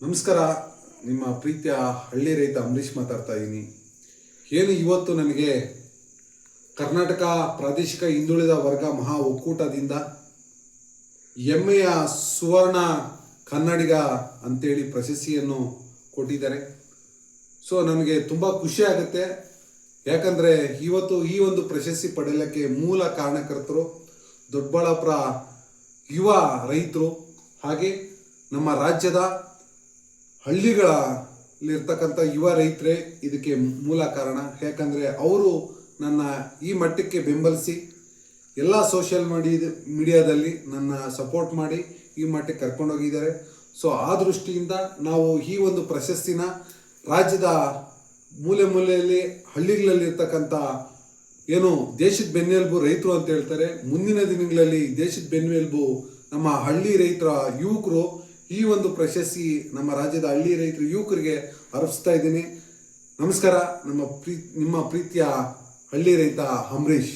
ನಮಸ್ಕಾರ. ನಿಮ್ಮ ಪ್ರೀತಿಯ ಹಳ್ಳಿ ರೈತ ಅಂಬರೀಷ್ ಮಾತಾಡ್ತಾ ಇದ್ದೀನಿ. ಏನು ಇವತ್ತು ನನಗೆ ಕರ್ನಾಟಕ ಪ್ರಾದೇಶಿಕ ಹಿಂದುಳಿದ ವರ್ಗ ಮಹಾ ಒಕ್ಕೂಟದಿಂದ ಹೆಮ್ಮೆಯ ಸುವರ್ಣ ಕನ್ನಡಿಗ ಅಂತೇಳಿ ಪ್ರಶಸ್ತಿಯನ್ನು ಕೊಟ್ಟಿದ್ದಾರೆ. ಸೊ ನನಗೆ ತುಂಬ ಖುಷಿ ಆಗುತ್ತೆ. ಯಾಕಂದರೆ ಇವತ್ತು ಈ ಒಂದು ಪ್ರಶಸ್ತಿ ಪಡೆಯಲಿಕ್ಕೆ ಮೂಲ ಕಾರಣಕರ್ತರು ದೊಡ್ಡಬಳ್ಳಾಪುರ ಯುವ ರೈತರು, ಹಾಗೆ ನಮ್ಮ ರಾಜ್ಯದ ಹಳ್ಳಿಗಳಲ್ಲಿರ್ತಕ್ಕಂಥ ಯುವ ರೈತರೇ ಇದಕ್ಕೆ ಮೂಲ ಕಾರಣ. ಯಾಕಂದರೆ ಅವರು ನನ್ನ ಈ ಮಟ್ಟಕ್ಕೆ ಬೆಂಬಲಿಸಿ ಎಲ್ಲ ಸೋಷಿಯಲ್ ಮೀಡಿಯಾದಲ್ಲಿ ನನ್ನ ಸಪೋರ್ಟ್ ಮಾಡಿ ಈ ಮಟ್ಟಕ್ಕೆ ಕರ್ಕೊಂಡೋಗಿದ್ದಾರೆ. ಸೊ ಆ ದೃಷ್ಟಿಯಿಂದ ನಾವು ಈ ಒಂದು ಪ್ರಶಸ್ತಿನ ರಾಜ್ಯದ ಮೂಲೆ ಮೂಲೆಯಲ್ಲಿ ಹಳ್ಳಿಗಳಲ್ಲಿರ್ತಕ್ಕಂಥ ಏನು ದೇಶದ ಬೆನ್ನೆಲುಬು ರೈತರು ಅಂತ ಹೇಳ್ತಾರೆ, ಮುಂದಿನ ದಿನಗಳಲ್ಲಿ ದೇಶದ ಬೆನ್ನೆಲುಬು ನಮ್ಮ ಹಳ್ಳಿ ರೈತರ ಯುವಕರು, ಈ ಒಂದು ಪ್ರಶಸ್ತಿ ನಮ್ಮ ರಾಜ್ಯದ ಹಳ್ಳಿ ರೈತರ ಯುವಕರಿಗೆ ಅರ್ಪಿಸ್ತಾ ಇದ್ದೀನಿ. ನಮಸ್ಕಾರ. ನಿಮ್ಮ ಪ್ರೀತಿಯ ಹಳ್ಳಿ ರೈತ ಅಂಬರೀಷ್.